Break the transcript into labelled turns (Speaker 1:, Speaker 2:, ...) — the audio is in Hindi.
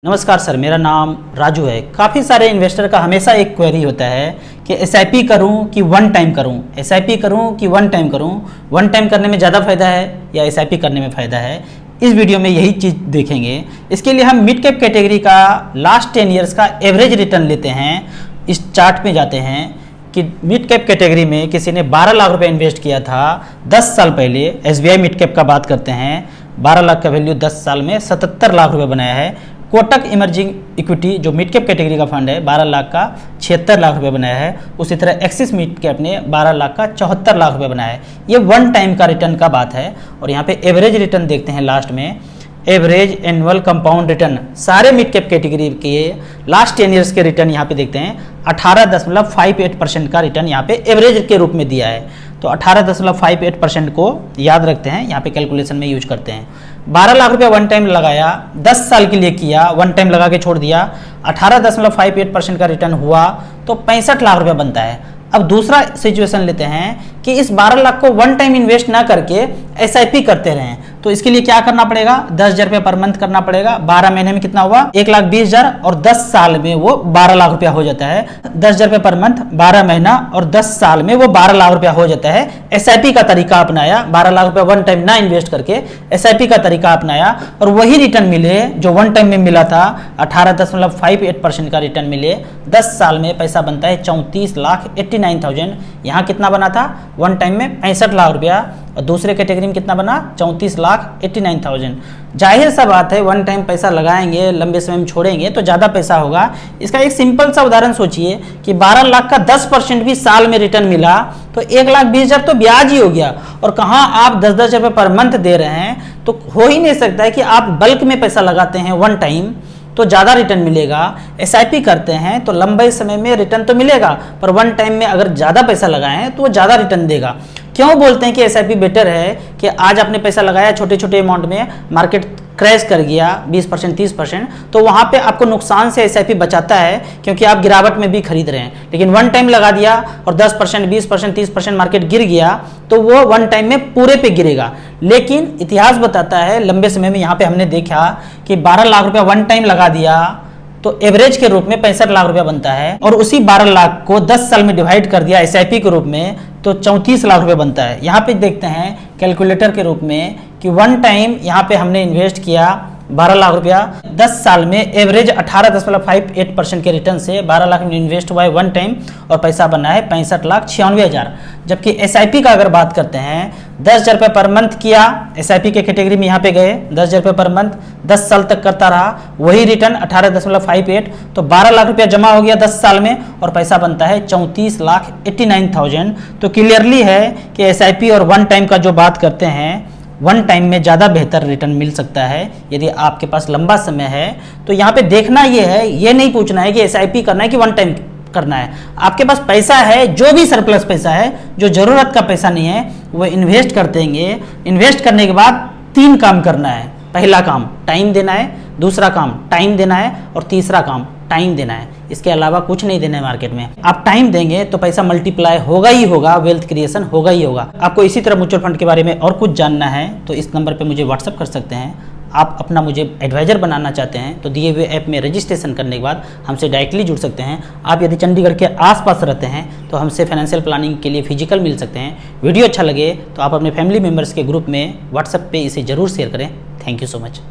Speaker 1: नमस्कार सर, मेरा नाम राजू है। काफ़ी सारे इन्वेस्टर का हमेशा एक क्वेरी होता है कि एसआईपी करूं कि वन टाइम करूं, एसआईपी करूं कि वन टाइम करूं, वन टाइम करने में ज़्यादा फायदा है या एसआईपी करने में फ़ायदा है। इस वीडियो में यही चीज़ देखेंगे। इसके लिए हम मिड कैप कैटेगरी का लास्ट 10 ईयर्स का एवरेज रिटर्न लेते हैं। इस चार्ट में जाते हैं कि मिड कैप कैटेगरी में किसी ने 12 लाख रुपये इन्वेस्ट किया था 10 साल पहले। एसबीआई मिड कैप का बात करते हैं, 12 लाख का वैल्यू 10 साल में 77 लाख रुपये बनाया है। कोटक इमर्जिंग इक्विटी जो मिड कैप कैटेगरी का फंड है 12 लाख का 76 लाख रुपए बनाया है। उसी तरह एक्सिस मिड कैप ने 12 लाख का 74 लाख रुपए बनाया है। ये वन टाइम का रिटर्न का बात है। और यहाँ पे एवरेज रिटर्न देखते हैं लास्ट में, एवरेज एनुअल कंपाउंड रिटर्न सारे मिड कैप कैटेगरी के लास्ट 10 ईयर्स के रिटर्न यहाँ पे देखते हैं 18.58% का रिटर्न यहाँ पे एवरेज के रूप में दिया है। तो 18.58% को याद रखते हैं, यहाँ पे कैलकुलेशन में यूज करते हैं। 12 लाख रुपया वन टाइम लगाया, 10 साल के लिए किया, वन टाइम लगा के छोड़ दिया, 18.58% का रिटर्न हुआ तो 65 लाख रुपया बनता है। अब दूसरा सिचुएशन लेते हैं कि इस 12 लाख को वन टाइम इन्वेस्ट ना करके एसआईपी करते रहें, तो इसके लिए क्या करना पड़ेगा? 10,000 रुपया पर मंथ करना पड़ेगा। 12 महीने में कितना हुआ? 1,20,000 और 10 साल में वो 12 लाख रुपया हो जाता है। 10,000 रुपया पर मंथ, 12 महीना और 10 साल में वो 12 लाख रुपया हो जाता है। एसआईपी का तरीका अपनाया, 12 लाख रुपया वन टाइम ना इन्वेस्ट करके एसआईपी का तरीका अपनाया और वही रिटर्न मिले जो वन टाइम में मिला था। 18.58% का रिटर्न मिले, 10 साल में पैसा बनता है 34,89,000। यहाँ कितना बना था वन टाइम में? 65 लाख रुपया। और दूसरे कैटेगरी में कितना बना? 34,89,000। जाहिर सा बात है, वन टाइम पैसा लगाएंगे, लंबे समय में छोड़ेंगे तो ज़्यादा पैसा होगा। इसका एक सिंपल सा उदाहरण सोचिए कि 12 लाख का 10% भी साल में रिटर्न मिला तो 1,20,000 तो ब्याज ही हो गया। और कहाँ आप 10-10 रुपये पर मंथ दे रहे हैं, तो हो ही नहीं सकता है कि आप बल्क में पैसा लगाते हैं वन टाइम तो ज़्यादा रिटर्न मिलेगा। एसआईपी करते हैं तो लंबे समय में रिटर्न तो मिलेगा, पर वन टाइम में अगर ज़्यादा पैसा लगाएं तो वो ज़्यादा रिटर्न देगा। क्यों बोलते हैं कि एसआईपी बेटर है? कि आज आपने पैसा लगाया छोटे छोटे अमाउंट में, मार्केट क्रैश कर गया 20% 30%, तो वहाँ पे आपको नुकसान से एसआईपी बचाता है क्योंकि आप गिरावट में भी खरीद रहे हैं। लेकिन वन टाइम लगा दिया और 10% 20% 30% मार्केट गिर गया तो वो वन टाइम में पूरे पे गिरेगा। लेकिन इतिहास बताता है, लंबे समय में यहाँ पे हमने देखा कि 12 लाख रुपया वन टाइम लगा दिया तो एवरेज के रूप में 65 लाख रुपया बनता है। और उसी 12 लाख को 10 साल में डिवाइड कर दिया एसआईपी के रूप में तो 34 लाख रुपए बनता है। यहाँ पे देखते हैं कैलकुलेटर के रूप में कि वन टाइम यहाँ पे हमने इन्वेस्ट किया 12 लाख रुपया, 10 साल में एवरेज 18.58% के रिटर्न से 12 लाख में इन्वेस्ट हुआ है वन टाइम और पैसा बना है 65,96,000। जबकि एसआईपी का अगर बात करते हैं 10,000 रुपये पर मंथ किया, एसआईपी के कैटेगरी में यहाँ पे गए, 10,000 रुपये पर मंथ 10 साल तक करता रहा, वही रिटर्न 18.58 तो 12 लाख रुपया जमा हो गया 10 साल में और पैसा बनता है 34,89,000। तो क्लियरली है कि एसआईपी और वन टाइम का जो बात करते हैं, वन टाइम में ज़्यादा बेहतर रिटर्न मिल सकता है यदि आपके पास लंबा समय है। तो यहाँ पे देखना ये है, ये नहीं पूछना है कि एसआईपी करना है कि वन टाइम करना है। आपके पास पैसा है, जो भी सरप्लस पैसा है, जो ज़रूरत का पैसा नहीं है, वो इन्वेस्ट कर देंगे। इन्वेस्ट करने के बाद 3 काम करना है। पहला काम टाइम देना है, दूसरा काम टाइम देना है और तीसरा काम टाइम देना है। इसके अलावा कुछ नहीं देना है मार्केट में। आप टाइम देंगे तो पैसा मल्टीप्लाई होगा ही होगा, वेल्थ क्रिएशन होगा ही होगा। आपको इसी तरह म्यूचुअल फंड के बारे में और कुछ जानना है तो इस नंबर पे मुझे व्हाट्सअप कर सकते हैं। आप अपना मुझे एडवाइज़र बनाना चाहते हैं तो दिए हुए ऐप में रजिस्ट्रेशन करने के बाद हमसे डायरेक्टली जुड़ सकते हैं। आप यदि चंडीगढ़ के आसपास रहते हैं तो हमसे फाइनेंशियल प्लानिंग के लिए फिजिकल मिल सकते हैं। वीडियो अच्छा लगे तो आप अपने फैमिली मेम्बर्स के ग्रुप में व्हाट्सएप पे इसे ज़रूर शेयर करें। Thank you so much.